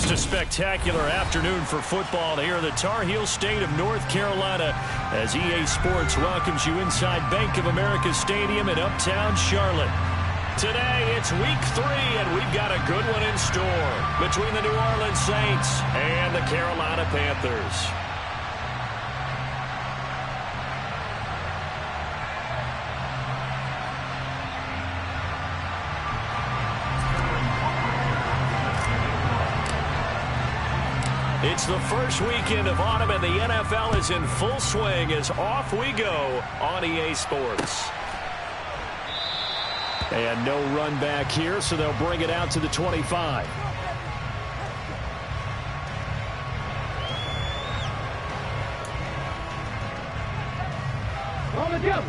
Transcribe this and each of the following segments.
Just a spectacular afternoon for football here in the Tar Heel state of North Carolina as EA Sports welcomes you inside Bank of America Stadium in uptown Charlotte. Today, it's week 3, and we've got a good one in store between the New Orleans Saints and the Carolina Panthers. It's the first weekend of autumn, and the NFL is in full swing as off we go on EA Sports. And no run back here, so they'll bring it out to the 25. On the jump.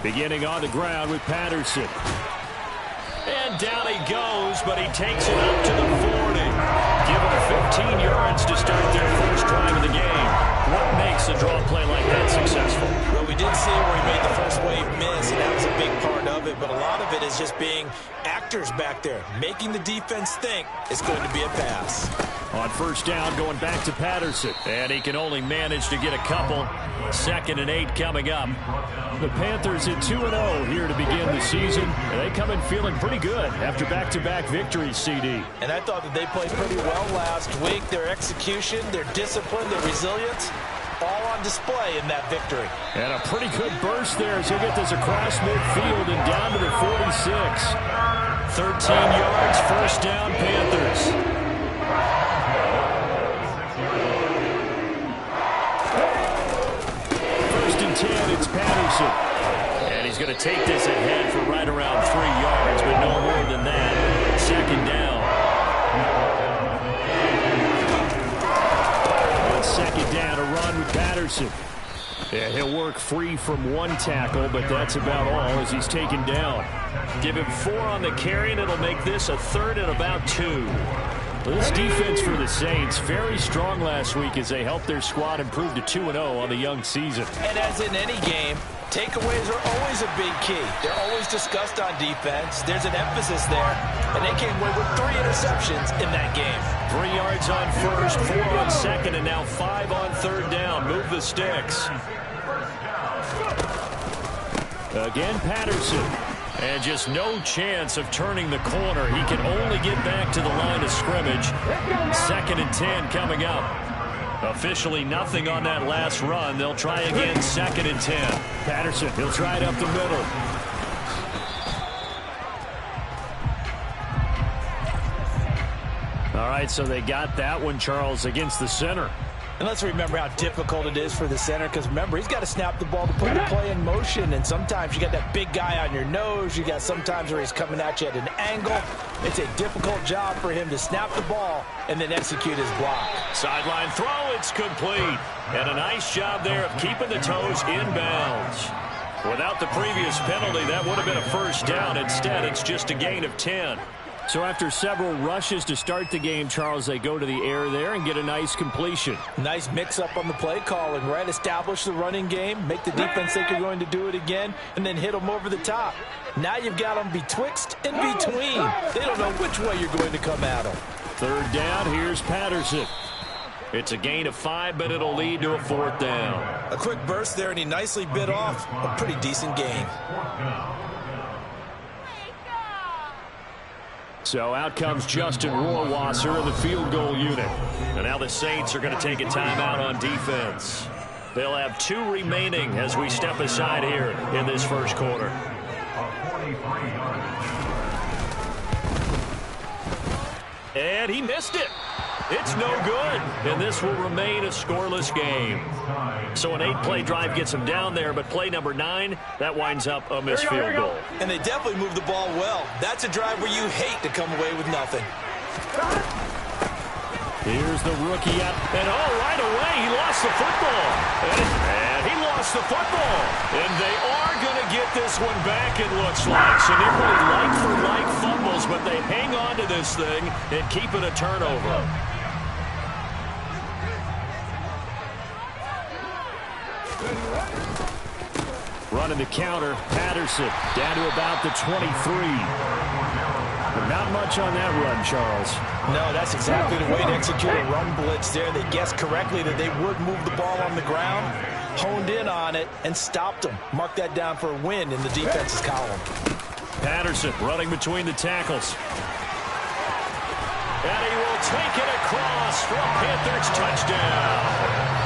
Beginning on the ground with Patterson. And down he goes, but he takes it up to the 40. Given 15 yards to start their first drive of the game. What makes a draw play like that successful? Well, we did see where he made the first wave miss, and that was a big part of it. But a lot of it is just being actors back there, making the defense think it's going to be a pass. On first down, going back to Patterson. And he can only manage to get a couple. 2nd and 8 coming up. The Panthers at 2-0 here to begin the season. And they come in feeling pretty good after back-to-back victories, CD. And I thought that they played pretty well last week. Their execution, their discipline, their resilience, all on display in that victory. And a pretty good burst there as he'll get this across midfield and down to the 46. 13 yards, first down, Panthers. It's Patterson. And he's going to take this ahead for right around 3 yards, but no more than that. 2nd down. On 2nd down, a run with Patterson. Yeah, he'll work free from one tackle, but that's about all as he's taken down. Give him 4 on the carry, and it'll make this a 3rd and about 2. This defense for the Saints, very strong last week as they helped their squad improve to 2-0 on the young season. And as in any game, takeaways are always a big key. They're always discussed on defense. There's an emphasis there, and they came away with 3 interceptions in that game. 3 yards on first, 4 on second, and now 5 on 3rd down. Move the sticks. Again, Patterson. And just no chance of turning the corner. He can only get back to the line of scrimmage. 2nd and 10 coming up. Officially nothing on that last run. They'll try again, 2nd and 10. Patterson, he'll try it up the middle. All right, so they got that one, Charles, against the center. And let's remember how difficult it is for the center, because remember, he's got to snap the ball to put the play in motion, and sometimes you got that big guy on your nose. You got sometimes where he's coming at you at an angle. It's a difficult job for him to snap the ball and then execute his block. Sideline throw, it's complete. And a nice job there of keeping the toes inbounds. Without the previous penalty, that would have been a first down. Instead, it's just a gain of 10. So after several rushes to start the game, Charles, they go to the air there and get a nice completion. Nice mix-up on the play calling, right? Establish the running game, make the defense think you're going to do it again, and then hit them over the top. Now you've got them betwixt and between. They don't know which way you're going to come at them. 3rd down, here's Patterson. It's a gain of 5, but it'll lead to a 4th down. A quick burst there, and he nicely bit off a pretty decent gain. So out comes Justin Rohrwasser in the field goal unit. And now the Saints are going to take a timeout on defense. They'll have 2 remaining as we step aside here in this first quarter. And he missed it. It's no good, and this will remain a scoreless game. So an 8-play drive gets him down there, but play number 9, that winds up a missed field goal. And they definitely moved the ball well. That's a drive where you hate to come away with nothing. Here's the rookie out, and right away he lost the football. And he lost the football. And they are going to get this one back, it looks like. So nearly like-for-like fumbles, but they hang on to this thing and keep it a turnover. Running the counter, Patterson down to about the 23. But not much on that run, Charles. No, that's exactly the way to execute a run blitz there. They guessed correctly that they would move the ball on the ground, honed in on it, and stopped them. Mark that down for a win in the defense's column. Patterson running between the tackles. And he will take it across for a Panthers touchdown.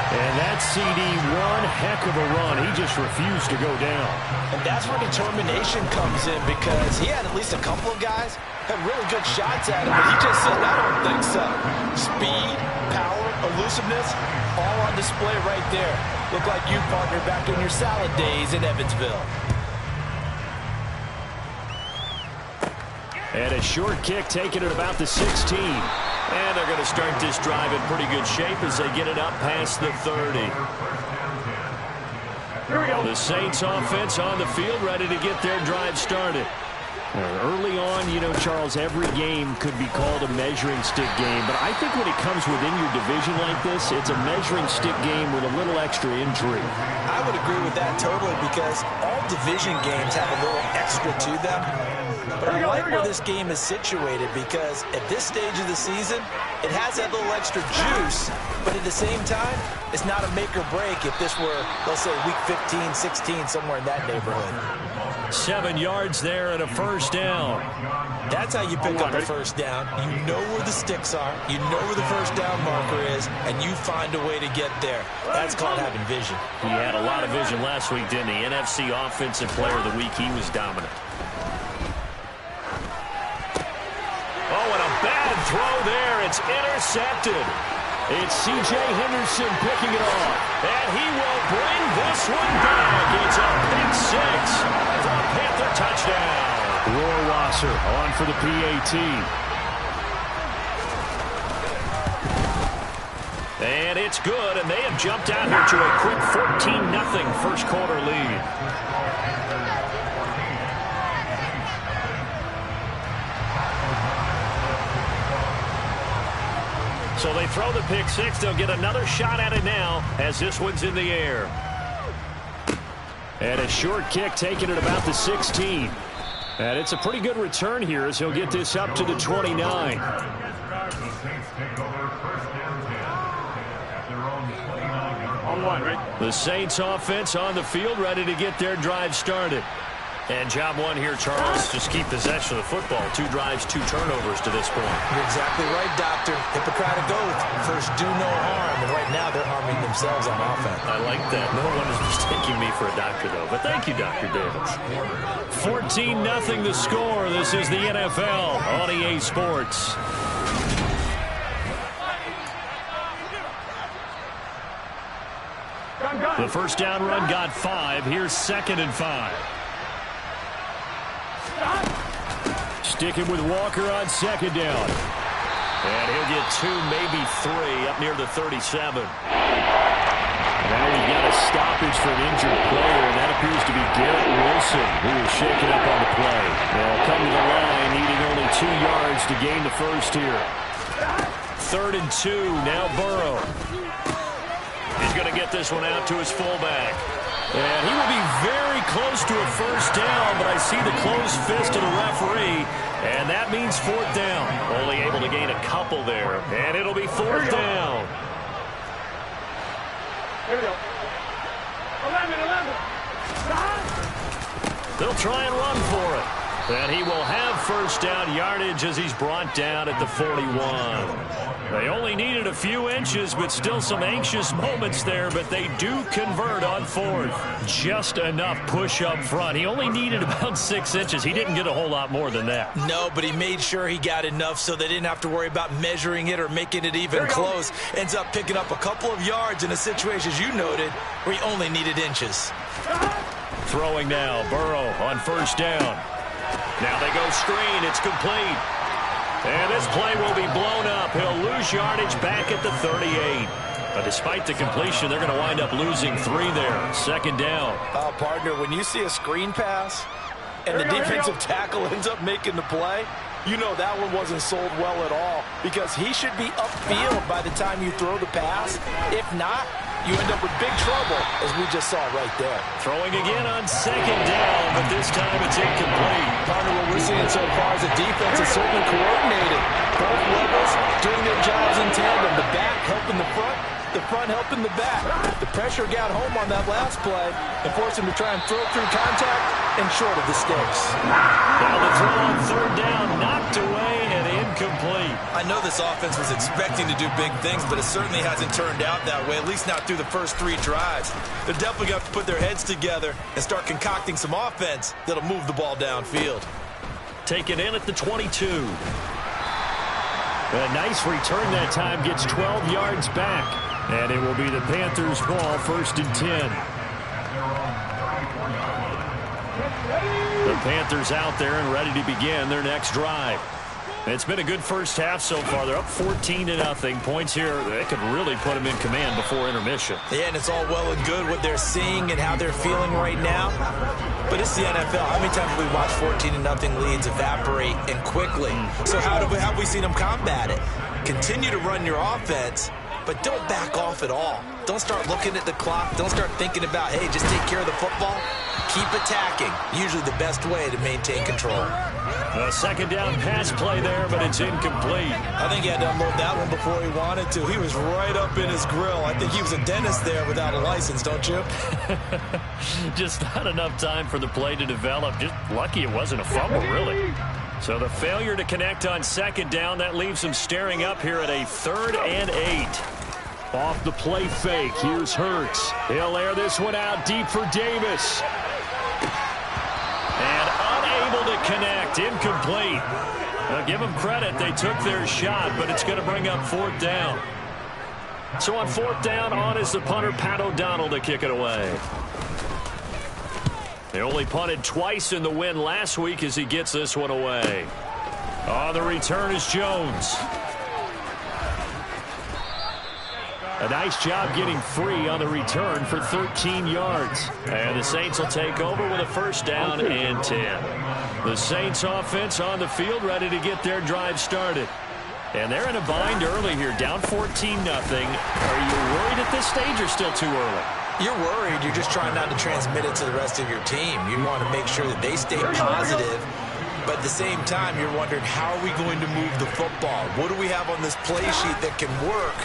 And that CD, one heck of a run. He just refused to go down. And that's where determination comes in, because he had at least a couple of guys had really good shots at him, but he just said, I don't think so. Speed, power, elusiveness, all on display right there. Look like you, partner, back in your salad days in Evansville. And a short kick taken at about the 16. And they're going to start this drive in pretty good shape as they get it up past the 30. Here we go. The Saints offense on the field, ready to get their drive started. Early on, you know, Charles, every game could be called a measuring stick game. But I think when it comes within your division like this, it's a measuring stick game with a little extra intrigue. I would agree with that totally, because all division games have a little extra to them. But I like where this game is situated, because at this stage of the season, it has that little extra juice, but at the same time, it's not a make or break if this were, let's say, week 15, 16, somewhere in that neighborhood. 7 yards there and a first down. That's how you pick up a first down. You know where the sticks are, you know where the first down marker is, and you find a way to get there. That's called having vision. He had a lot of vision last week, didn't he? NFC Offensive Player of the Week, he was dominant. Oh, and a bad throw there. It's intercepted. It's C.J. Henderson picking it off. And he will bring this one back. It's a pick six for a Panther touchdown. Rohrwasser on for the PAT. And it's good, and they have jumped out here to a quick 14-0 first quarter lead. So they throw the pick six. They'll get another shot at it now as this one's in the air. And a short kick taken at about the 16. And it's a pretty good return here as he'll get this up to the 29. The Saints offense on the field, ready to get their drive started. And job one here, Charles, just keep possession of the football. 2 drives, 2 turnovers to this point. You're exactly right, Doctor. Hippocratic oath. First, do no harm. And right now, they're harming themselves on offense. I like that. No one is mistaking me for a doctor, though. But thank you, Dr. Davis. 14-0 the score. This is the NFL on EA Sports. The first down run got 5. Here's 2nd and 5. Sticking with Walker on 2nd down. And he'll get 2, maybe 3 up near the 37. Now we've got a stoppage for an injured player, and that appears to be Garrett Wilson, who is shaken up on the play. They'll come to the line, needing only 2 yards to gain the first here. 3rd and 2, now Burrow. He's going to get this one out to his fullback. And he will be very close to a first down, but I see the closed fist of the referee, and that means 4th down. Only able to gain a couple there, and it'll be 4th down. Here we go. 11. They'll try and run for it. And he will have first down yardage as he's brought down at the 41. They only needed a few inches, but still some anxious moments there, but they do convert on 4th. Just enough push up front. He only needed about 6 inches. He didn't get a whole lot more than that. No, but he made sure he got enough so they didn't have to worry about measuring it or making it even close. Ends up picking up a couple of yards in a situation, as you noted, where he only needed inches. Throwing now, Burrow on first down. Now they go screen. It's complete. And this play will be blown up. He'll lose yardage back at the 38. But despite the completion, they're going to wind up losing 3 there. 2nd down. Partner, when you see a screen pass and the defensive tackle ends up making the play, you know that one wasn't sold well at all, because he should be upfield by the time you throw the pass. If not, you end up with big trouble, as we just saw right there. Throwing again on second down, but this time it's incomplete. Partner, what we're seeing so far is the defense is certainly coordinated. Both levels doing their jobs in tandem. The back helping the front helping the back. The pressure got home on that last play and forced him to try and throw through contact and short of the sticks. Now the throw on third down, knocked away and incomplete. I know this offense was expecting to do big things, but it certainly hasn't turned out that way, at least not through the first 3 drives. They're definitely going to have to put their heads together and start concocting some offense that'll move the ball downfield. Taken in at the 22. A nice return that time, gets 12 yards back. And it will be the Panthers' ball, 1st and 10. The Panthers out there and ready to begin their next drive. It's been a good first half so far. They're up 14-0. Points here, they could really put them in command before intermission. Yeah, and it's all well and good what they're seeing and how they're feeling right now. But it's the NFL. How many times have we watched 14-0 leads evaporate and quickly? So how have we seen them combat it? Continue to run your offense, but don't back off at all. Don't start looking at the clock. Don't start thinking about, hey, just take care of the football. Keep attacking. Usually the best way to maintain control. A second down pass play there, but it's incomplete. I think he had to unload that one before he wanted to. He was right up in his grill. I think he was a dentist there without a license, don't you? Just not enough time for the play to develop. Just lucky it wasn't a fumble, really. So the failure to connect on second down, that leaves him staring up here at a 3rd and 8. Off the play fake, here's Hurts. He'll air this one out deep for Davis. And unable to connect, incomplete. Now give them credit, they took their shot, but it's going to bring up 4th down. So on 4th down, on is the punter, Pat O'Donnell, to kick it away. They only punted twice in the win last week as he gets this one away. On the return is Jones. A nice job getting free on the return for 13 yards. And the Saints will take over with a 1st down and 10. The Saints offense on the field, ready to get their drive started. And they're in a bind early here, down 14-0. Are you worried at this stage or still too early? You're worried. You're just trying not to transmit it to the rest of your team. You want to make sure that they stay positive. But at the same time, you're wondering, how are we going to move the football? What do we have on this play sheet that can work?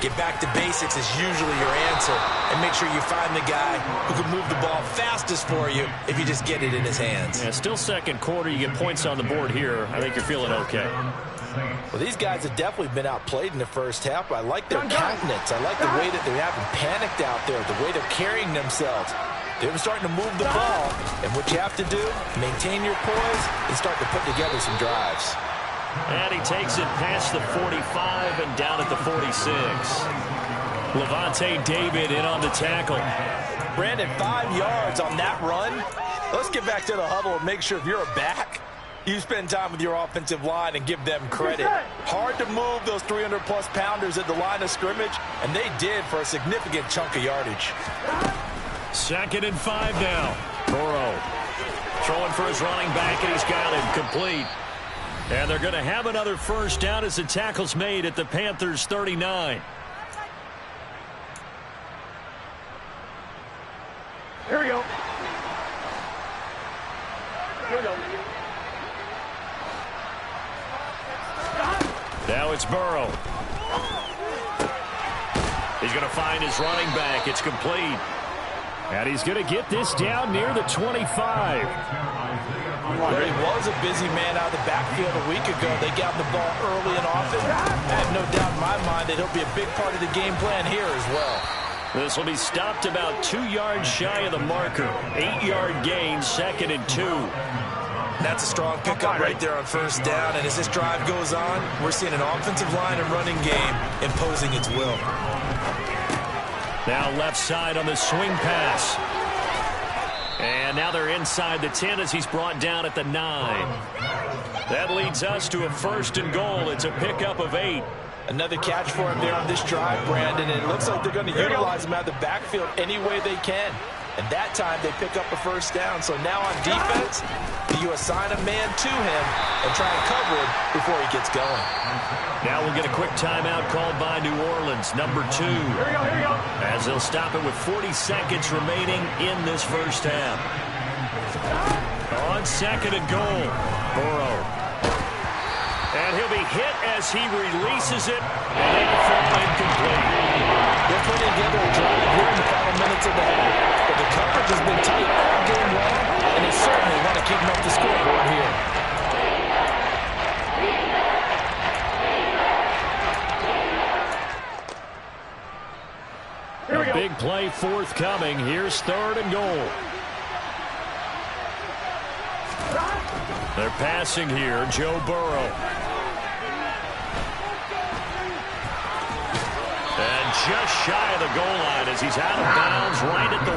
Get back to basics is usually your answer. And make sure you find the guy who can move the ball fastest for you if you just get it in his hands. Yeah, still second quarter. You get points on the board here. I think you're feeling okay. Well, these guys have definitely been outplayed in the first half. I like their countenance. I like the way that they haven't panicked out there, the way they're carrying themselves. They're starting to move the ball. And what you have to do, maintain your poise and start to put together some drives. And he takes it past the 45 and down at the 46. Levante David in on the tackle. Brandon, 5 yards on that run. Let's get back to the huddle and make sure if you're a back, you spend time with your offensive line and give them credit. Hard to move those 300-plus pounders at the line of scrimmage, and they did for a significant chunk of yardage. 2nd and 5 now. Burrow throwing for his running back, and he's got him complete. And they're going to have another 1st down as the tackle's made at the Panthers' 39. Here we go. Here we go. Now it's Burrow. He's going to find his running back. It's complete. And he's going to get this down near the 25. Well, he was a busy man out of the backfield a week ago. They got the ball early and often. I have no doubt in my mind that he'll be a big part of the game plan here as well. This will be stopped about 2 yards shy of the marker. 8-yard gain, 2nd and 2. That's a strong pickup right there on 1st down. And as this drive goes on, we're seeing an offensive line and running game imposing its will. Now left side on the swing pass. And now they're inside the 10 as he's brought down at the 9. That leads us to a 1st and goal. It's a pickup of 8. Another catch for him there on this drive, Brandon, and it looks like they're going to utilize him out of the backfield any way they can. And that time they pick up a first down. So now on defense, you assign a man to him and try and cover him before he gets going. Now we'll get a quick timeout called by New Orleans, number 2. Here we go. As they'll stop it with 40 seconds remaining in this first half. On second and goal, Burrow. And he'll be hit as he releases it, and they can fall incomplete. They're putting together a drive here in the final minutes of the half, but the coverage has been tight all game long, and they certainly want to keep them up the scoreboard here. A big play forthcoming. Here's third and goal. They're passing here, Joe Burrow. And just shy of the goal line as he's out of bounds right at the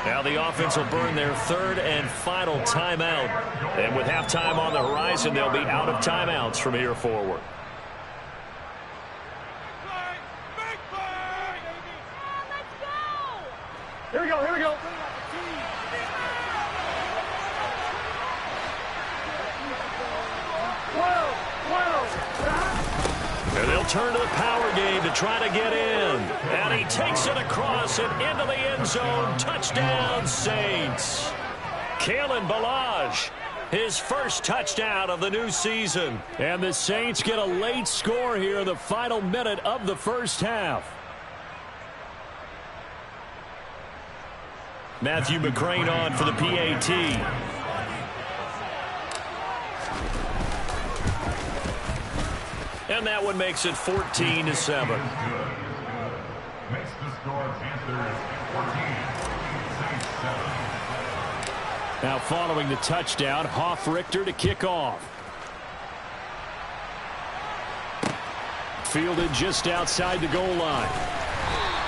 1. Now the offense will burn their third and final timeout. And with halftime on the horizon, they'll be out of timeouts from here forward. Here we go. And they'll turn to the power game to try to get in. And he takes it across and into the end zone. Touchdown, Saints. Kalen Ballage, his first touchdown of the new season. And the Saints get a late score here in the final minute of the first half. Matthew McCrane on for the PAT. And that one makes it 14-7. Makes the score Panthers 14, Saints 7. Now following the touchdown, Hoff-Richter to kick off. Fielded just outside the goal line.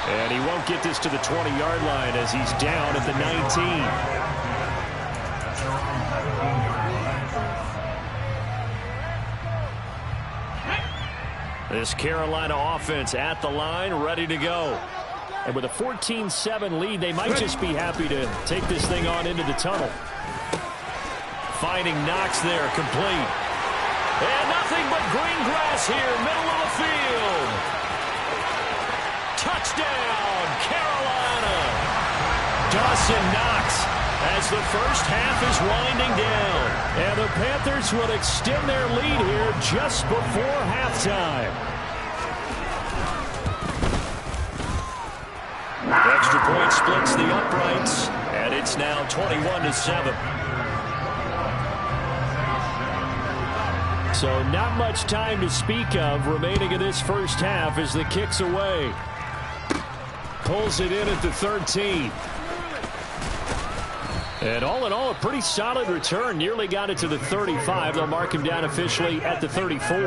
And he won't get this to the 20-yard line as he's down at the 19. This Carolina offense at the line, ready to go. And with a 14-7 lead, they might just be happy to take this thing on into the tunnel. Finding Knox there, complete. And nothing but green grass here, middle of the field. Touchdown, Carolina. Dawson Knox as the first half is winding down. And the Panthers will extend their lead here just before halftime. Extra point splits the uprights, and it's now 21-7. So not much time to speak of remaining in this first half as the kick's away. Pulls it in at the 13. And all in all, a pretty solid return. Nearly got it to the 35. They'll mark him down officially at the 34.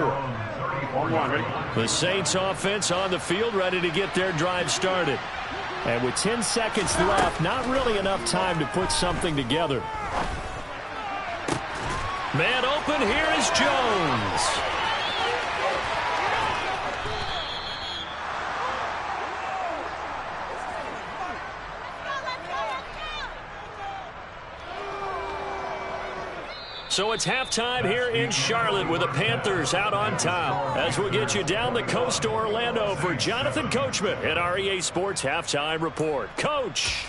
The Saints offense on the field, ready to get their drive started. And with 10 seconds left, not really enough time to put something together. Man open, here is Jones. So it's halftime here in Charlotte with the Panthers out on top. As we'll get you down the coast to Orlando for Jonathan Coachman at our EA Sports Halftime Report. Coach.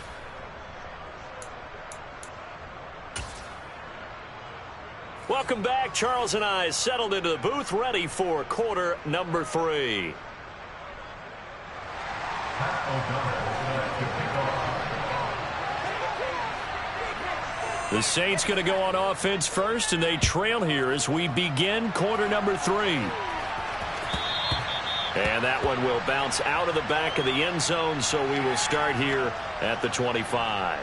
Welcome back. Charles and I settled into the booth, ready for quarter number 3. The Saints going to go on offense first, and they trail here as we begin quarter number 3. And that one will bounce out of the back of the end zone, so we will start here at the 25.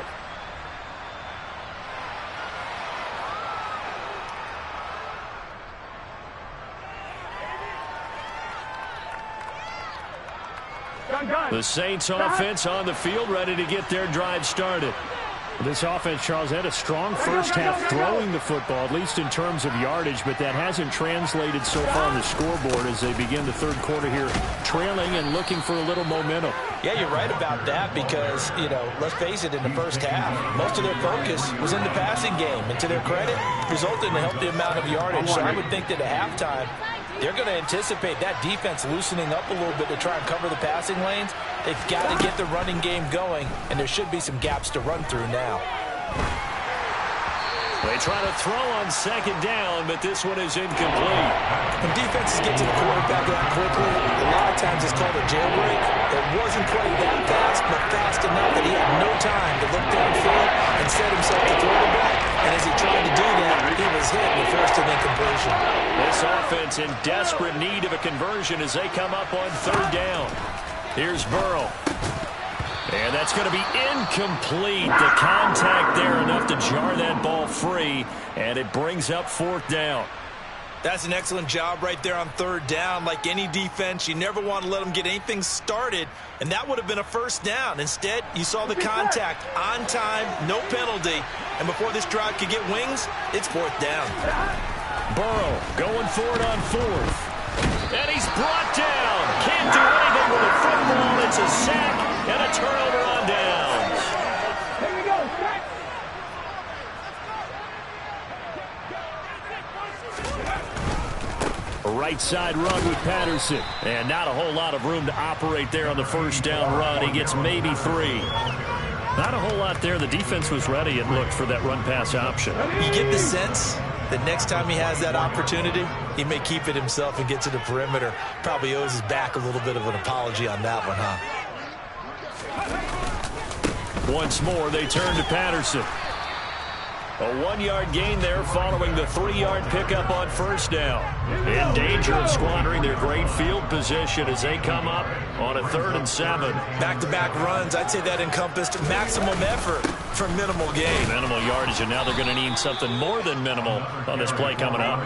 The Saints offense on the field, ready to get their drive started. This offense, Charles, had a strong first half throwing the football, at least in terms of yardage, but that hasn't translated so far on the scoreboard as they begin the third quarter here, trailing and looking for a little momentum. Yeah, you're right about that because, let's face it, in the first half, most of their focus was in the passing game. And to their credit, resulted in a healthy amount of yardage. So I would think that at halftime, they're going to anticipate that defense loosening up a little bit to try and cover the passing lanes. They've got to get the running game going, and there should be some gaps to run through now. They try to throw on second down, but this one is incomplete. When defenses get to the quarterback that quickly, a lot of times it's called a jailbreak. It wasn't quite that fast, but fast enough that he had no time to look downfield and set himself to throw the ball. And as he tried to do that, he was hit and forced an incompletion. This offense in desperate need of a conversion as they come up on third down. Here's Burrow. And that's going to be incomplete. The contact there enough to jar that ball free, and it brings up fourth down. That's an excellent job right there on third down. Like any defense, you never want to let them get anything started, and that would have been a first down. Instead, you saw the contact on time, no penalty, and before this drive could get wings, it's fourth down. Burrow going for it on fourth. And he's brought down. Can't do anything with a football. It's a sack and a turnover on downs. Here we go. A right side run with Patterson. And not a whole lot of room to operate there on the first down run. He gets maybe 3. Not a whole lot there. The defense was ready, it looked, for that run-pass option. You get the sense that next time he has that opportunity, he may keep it himself and get to the perimeter. Probably owes his back a little bit of an apology on that one, huh? Once more, they turn to Patterson. A 1-yard gain there following the 3-yard pickup on first down. In danger of squandering their great field position as they come up on a 3rd and 7. Back-to-back runs, I'd say that encompassed maximum effort for minimal gain. Minimal yardage, and now they're going to need something more than minimal on this play coming up.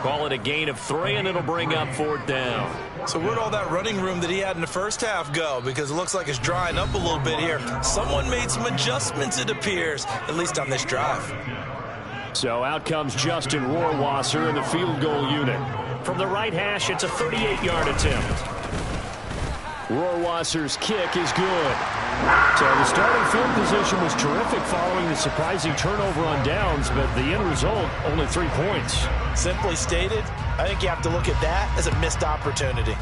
Call it a gain of 3, and it'll bring up fourth down. So where'd all that running room that he had in the first half go? Because it looks like it's drying up a little bit here. Someone made some adjustments, it appears, at least on this drive. So out comes Justin Rohrwasser in the field goal unit. From the right hash, it's a 38-yard attempt. Rohrwasser's kick is good. So the starting field position was terrific following the surprising turnover on downs, but the end result, only 3 points. Simply stated, I think you have to look at that as a missed opportunity.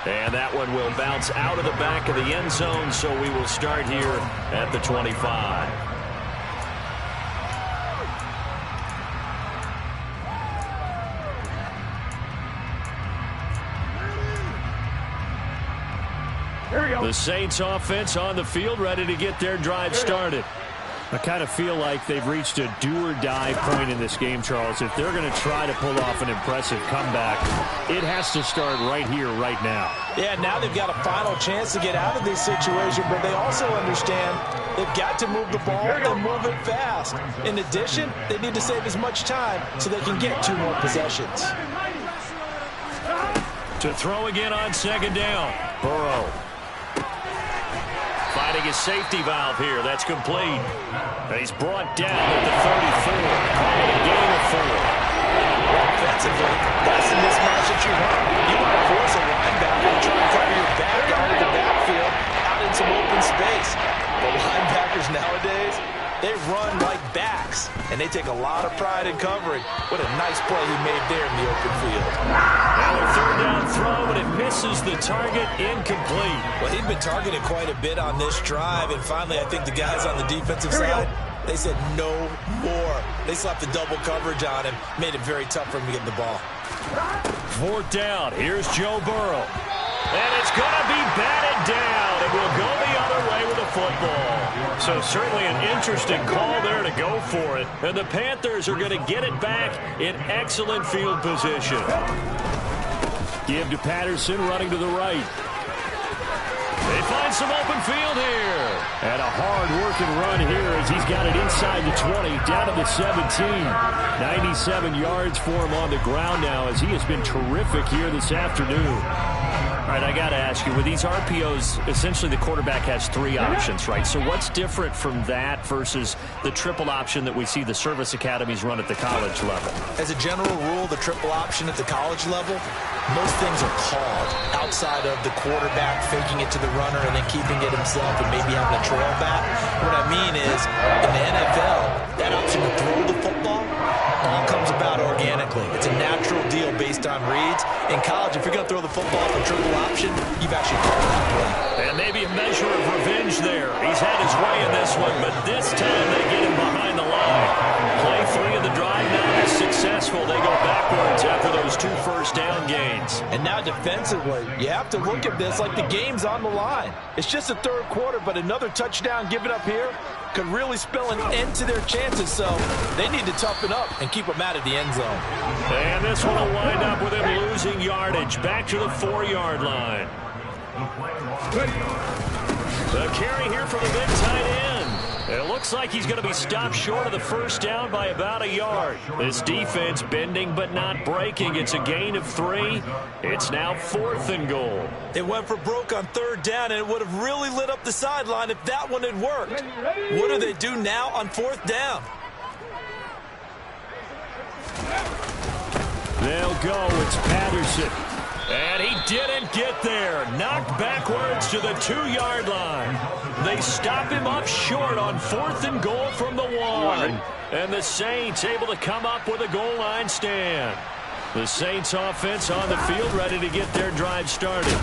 And that one will bounce out of the back of the end zone, so we will start here at the 25. Here we go. The Saints offense on the field, ready to get their drive started. I kind of feel like they've reached a do-or-die point in this game, Charles. If they're going to try to pull off an impressive comeback, it has to start right here, right now. Yeah, now they've got a final chance to get out of this situation, but they also understand they've got to move the ball and move it fast. In addition, they need to save as much time so they can get 2 more possessions. To throw again on second down. Burrow. Finding his safety valve here. That's complete. And he's brought down at the 34. Call it a gain of 4. Offensively, that's the mismatch that you want. You want to force a linebacker to try and cover your back out of the backfield, out in some open space. But linebackers nowadays, they run like backs, and they take a lot of pride in covering. What a nice play he made there in the open field. Now a third down throw, and it misses the target. Incomplete. Well, he'd been targeted quite a bit on this drive, and finally I think the guys on the defensive side, they said no more. They slapped the double coverage on him, made it very tough for him to get the ball. Fourth down. Here's Joe Burrow. And it's going to be batted down. It will go the other way with the football. So certainly an interesting call there to go for it. And the Panthers are going to get it back in excellent field position. Give to Patterson running to the right. They find some open field here. And a hard-working run here as he's got it inside the 20, down to the 17. 97 yards for him on the ground now as he has been terrific here this afternoon. All right, I got to ask you, with these RPOs, essentially the quarterback has 3 options, right? So what's different from that versus the triple option that we see the service academies run at the college level? As a general rule, the triple option at the college level, most things are called outside of the quarterback faking it to the runner and then keeping it himself and maybe having a trail back. What I mean is, in the NFL, that option to throw the football all comes about organically. It's a natural deal based on reads. In college, if you're going to throw the football for triple option, you've actually called that play. And maybe a measure of revenge there. He's had his way in this one, but this time they get him behind the line. Play 3 of the drive now is successful. They go backwards after those 2 first-down gains. And now defensively, you have to look at this like the game's on the line. It's just the 3rd quarter, but another touchdown given up here could really spell an end to their chances, so they need to toughen up and keep them out of the end zone. And this one will wind up with him losing yardage back to the 4-yard line. The carry here for the big tight end. It looks like he's going to be stopped short of the first down by about a yard. This defense bending but not breaking. It's a gain of 3. It's now 4th and goal. It went for broke on 3rd down, and it would have really lit up the sideline if that one had worked. What do they do now on 4th down? They'll go. It's Patterson. And he didn't get there. Knocked backwards to the 2-yard line. They stop him up short on 4th and goal from the 1. And the Saints able to come up with a goal line stand. The Saints offense on the field ready to get their drive started.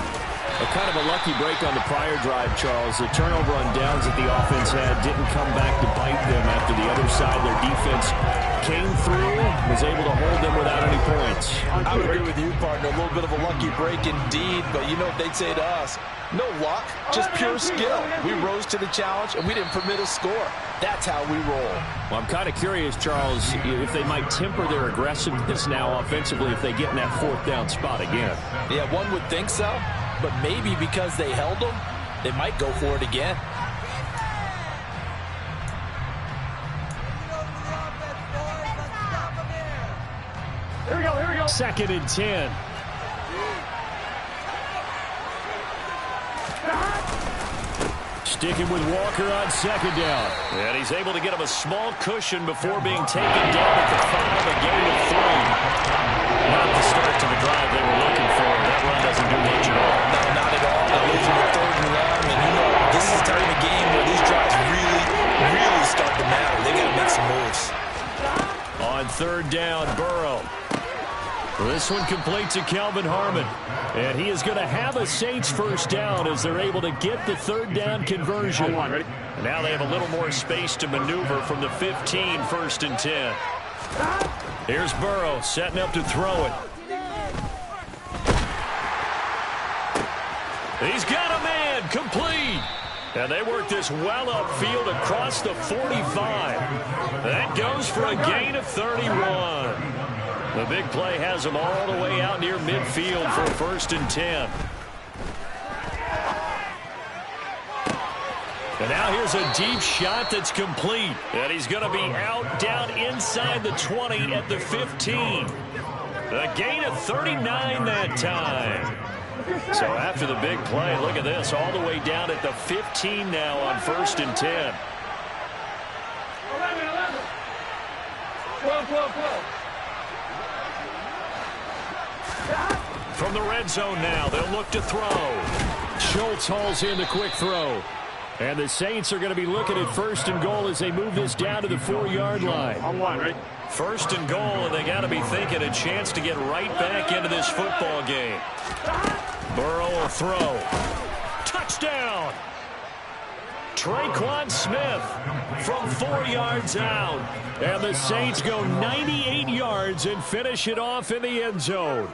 Kind of a lucky break on the prior drive, Charles. The turnover on downs that the offense had didn't come back to bite them after the other side. Their defense came through, was able to hold them without any points. I would agree with you, partner. A little bit of a lucky break indeed, but you know what they'd say to us? No luck, just pure skill. We rose to the challenge, and we didn't permit a score. That's how we roll. Well, I'm kind of curious, Charles, if they might temper their aggressiveness now offensively if they get in that 4th down spot again. Yeah, one would think so. But maybe because they held them, they might go for it again. Here we go, here we go. 2nd and 10. Sticking with Walker on 2nd down. And he's able to get him a small cushion before being taken down at the 5, a gain of 3. Not the start to the drive they were looking for. That run doesn't do much at all. No, not at all. They're losing with 3rd and long, and you know, this is the time of the game where these drives really start to matter. They got to make some moves. On 3rd down, Burrow. This one completes to Kelvin Harmon. And he is going to have a Saints first down as they're able to get the 3rd down conversion. Now they have a little more space to maneuver from the 15, 1st and 10. Here's Burrow setting up to throw it. He's got a man, complete. And they work this well upfield across the 45. That goes for a gain of 31. The big play has them all the way out near midfield for 1st and 10. And now here's a deep shot that's complete. And he's going to be out down inside the 20 at the 15. A gain of 39 that time. So after the big play, look at this, all the way down at the 15 now on 1st and 10. 12. From the red zone now, they'll look to throw. Schultz hauls in the quick throw. And the Saints are going to be looking at 1st and goal as they move this down to the 4-yard line. On 1, right? 1st and goal, and they got to be thinking a chance to get right back into this football game. Burrow will throw. Touchdown! Traquan Smith from 4 yards out. And the Saints go 98 yards and finish it off in the end zone.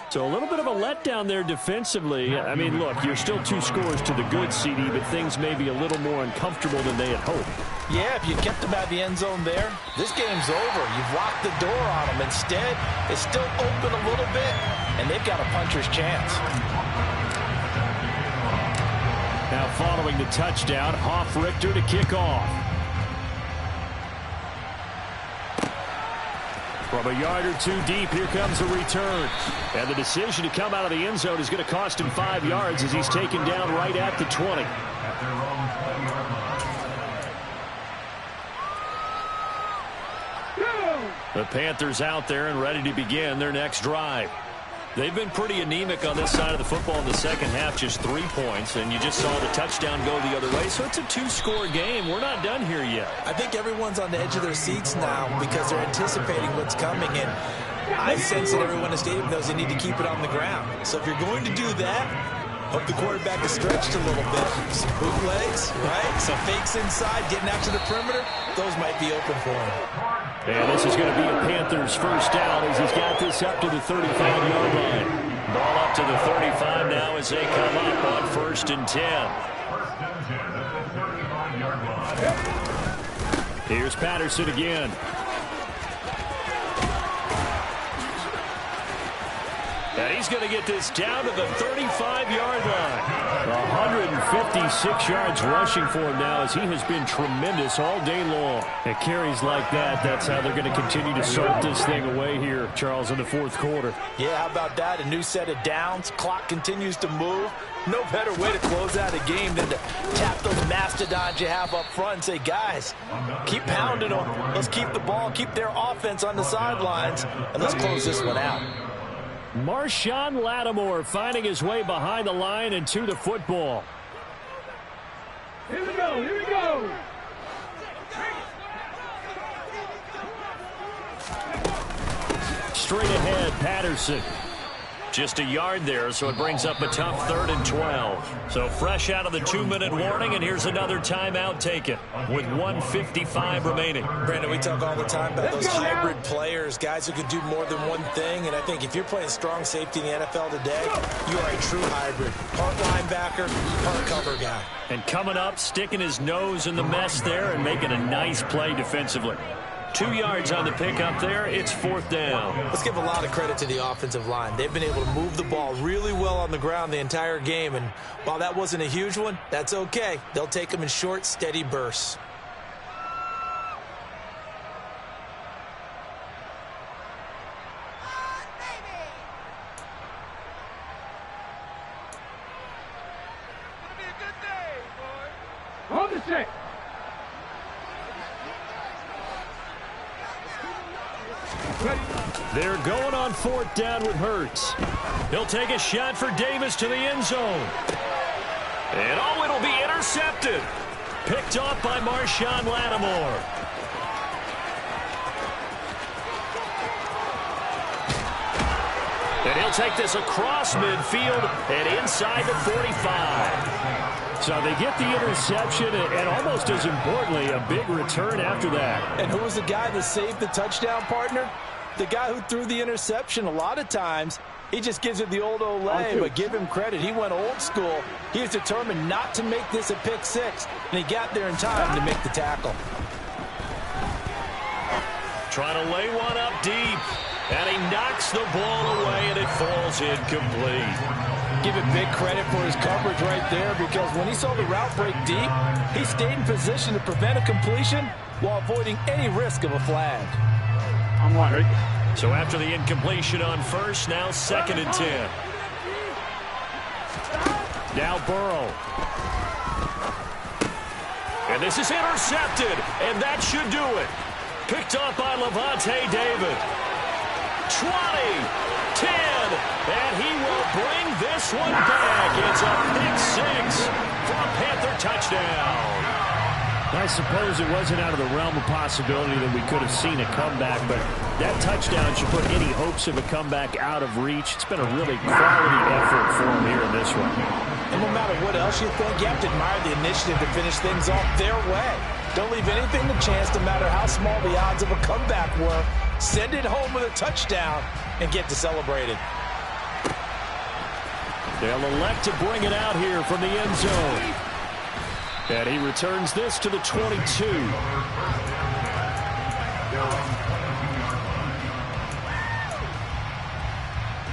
So a little bit of a letdown there defensively. I mean, look, you're still 2 scores to the good, CD, but things may be a little more uncomfortable than they had hoped. Yeah, if you kept them out the end zone there, this game's over. You've locked the door on them. Instead, it's still open a little bit, and they've got a puncher's chance. Now following the touchdown, Hoff-Richter to kick off. From a yard or two deep, here comes a return. And the decision to come out of the end zone is going to cost him 5 yards as he's taken down right at the 20. The Panthers out there and ready to begin their next drive. They've been pretty anemic on this side of the football in the second half, just 3 points, and you just saw the touchdown go the other way. So it's a 2-score game. We're not done here yet. I think everyone's on the edge of their seats now because they're anticipating what's coming, and I sense that everyone in the stadium knows they need to keep it on the ground. So if you're going to do that, hope the quarterback is stretched a little bit. Some bootlegs, right? Some fakes inside, getting out to the perimeter. Those might be open for him. And this is going to be a Panthers first down as he's got this up to the 35-yard line. Ball up to the 35 now as they come up on 1st and 10. Here's Patterson again. And he's going to get this down to the 35-yard line. 156 yards rushing for him now as he has been tremendous all day long. At carries like that, that's how they're going to continue to salt this thing away here, Charles, in the 4th quarter. Yeah, how about that? A new set of downs. Clock continues to move. No better way to close out a game than to tap those mastodons you have up front and say, guys, keep pounding them. Let's keep the ball, keep their offense on the sidelines, and let's close this one out. Marshawn Lattimore finding his way behind the line and to the football. Here we go, here we go. Straight ahead, Patterson. Just a yard there, so it brings up a tough 3rd and 12. So fresh out of the 2-minute warning, and here's another timeout taken with 1:55 remaining. Brandon, we talk all the time about those hybrid players, guys who could do more than one thing, and I think if you're playing strong safety in the NFL today, you are a true hybrid. Part linebacker, part cover guy. And coming up, sticking his nose in the mess there and making a nice play defensively. 2 yards on the pickup there. It's 4th down. Let's give a lot of credit to the offensive line. They've been able to move the ball really well on the ground the entire game, and while that wasn't a huge one, that's okay. They'll take them in short, steady bursts. On the check. They're going on 4th down with Hurts. He'll take a shot for Davis to the end zone. And oh, it'll be intercepted. Picked off by Marshawn Lattimore. And he'll take this across midfield and inside the 45. So they get the interception and almost as importantly, a big return after that. And who was the guy that saved the touchdown, partner? The guy who threw the interception. A lot of times, he just gives it the old Olay, but give him credit. He went old school. He was determined not to make this a pick 6, and he got there in time to make the tackle. Trying to lay one up deep, and he knocks the ball away, and it falls incomplete. Give it big credit for his coverage right there, because when he saw the route break deep, he stayed in position to prevent a completion while avoiding any risk of a flag. I'm wondering. So after the incompletion on 1st, now 2nd and 10. Now Burrow. And this is intercepted, and that should do it. Picked off by Levante David. 20, 10, and he will bring this one back. It's a pick 6 for a Panther touchdown. I suppose it wasn't out of the realm of possibility that we could have seen a comeback, but that touchdown should put any hopes of a comeback out of reach. It's been a really quality effort for him here in this one. And no matter what else you think, you have to admire the initiative to finish things off their way. Don't leave anything to chance, no matter how small the odds of a comeback were. Send it home with a touchdown and get to celebrate it. They'll elect to bring it out here from the end zone. And he returns this to the 22.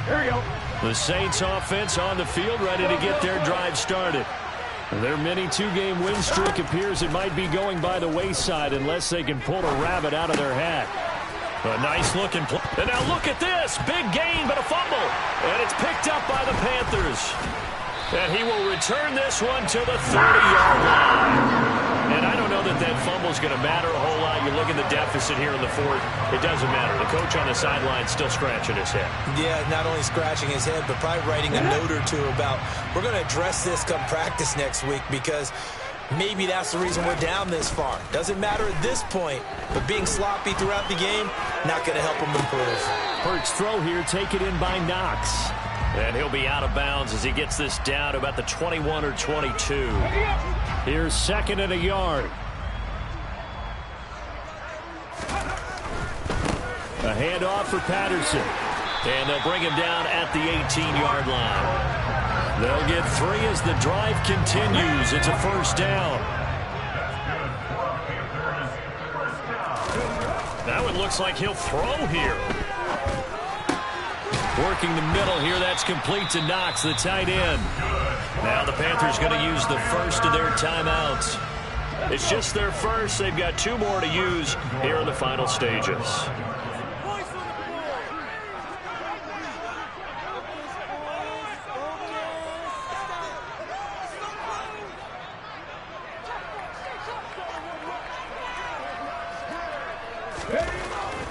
Here we go. The Saints offense on the field, ready to get their drive started. Their mini 2-game win streak appears it might be going by the wayside unless they can pull a rabbit out of their hat. A nice-looking play. And now look at this. Big gain, but a fumble. And it's picked up by the Panthers. And he will return this one to the 30-yard line. And I don't know that that fumble is going to matter a whole lot. You look at the deficit here in the fourth. It doesn't matter. The coach on the sideline still scratching his head. Yeah, not only scratching his head, but probably writing a note or two about, we're going to address this come practice next week, because maybe that's the reason we're down this far. Doesn't matter at this point, but being sloppy throughout the game, not going to help him improve. Hurts throw here, taken in by Knox. And he'll be out of bounds as he gets this down to about the 21 or 22. Here's 2nd and a yard. A handoff for Patterson. And they'll bring him down at the 18-yard line. They'll get 3 as the drive continues. It's a first down. That one looks like he'll throw here. Working the middle here. That's complete to Knox, the tight end. Now the Panthers going to use the first of their timeouts. It's just their first. They've got 2 more to use here in the final stages.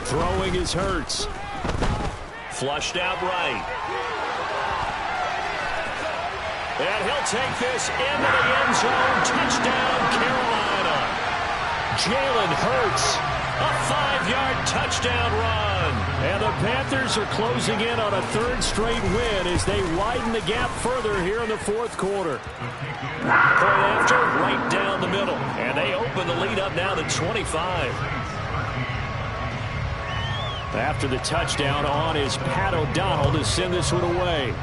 Throwing is Hurts. Flushed out right. And he'll take this into the end zone. Touchdown, Carolina. Jalen Hurts, a 5-yard touchdown run. And the Panthers are closing in on a 3rd straight win as they widen the gap further here in the 4th quarter. Point after, right down the middle. And they open the lead up now to 25. After the touchdown on is Pat O'Donnell to send this one away.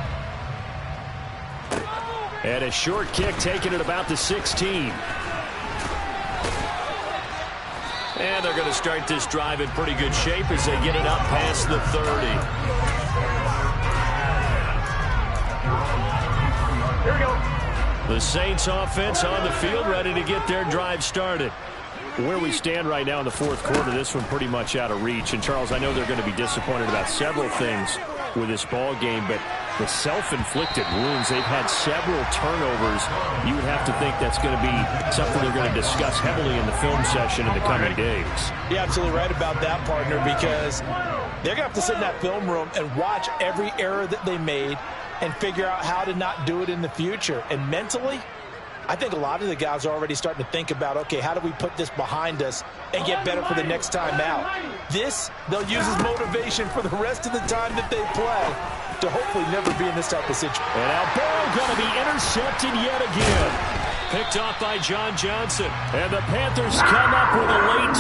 And a short kick taken at about the 16. And they're going to start this drive in pretty good shape as they get it up past the 30. Here we go. The Saints offense on the field, ready to get their drive started. Where we stand right now in the 4th quarter, this one pretty much out of reach. And, Charles, I know they're going to be disappointed about several things with this ball game, but the self-inflicted wounds, they've had several turnovers. You would have to think that's going to be something they're going to discuss heavily in the film session in the coming days. You're absolutely right about that, partner, because they're going to have to sit in that film room and watch every error that they made and figure out how to not do it in the future. And mentally, I think a lot of the guys are already starting to think about, okay, how do we put this behind us and get better for the next time out? This, they'll use as motivation for the rest of the time that they play to hopefully never be in this type of situation. And now Burrow going to be intercepted yet again. Picked off by John Johnson. And the Panthers come up with a late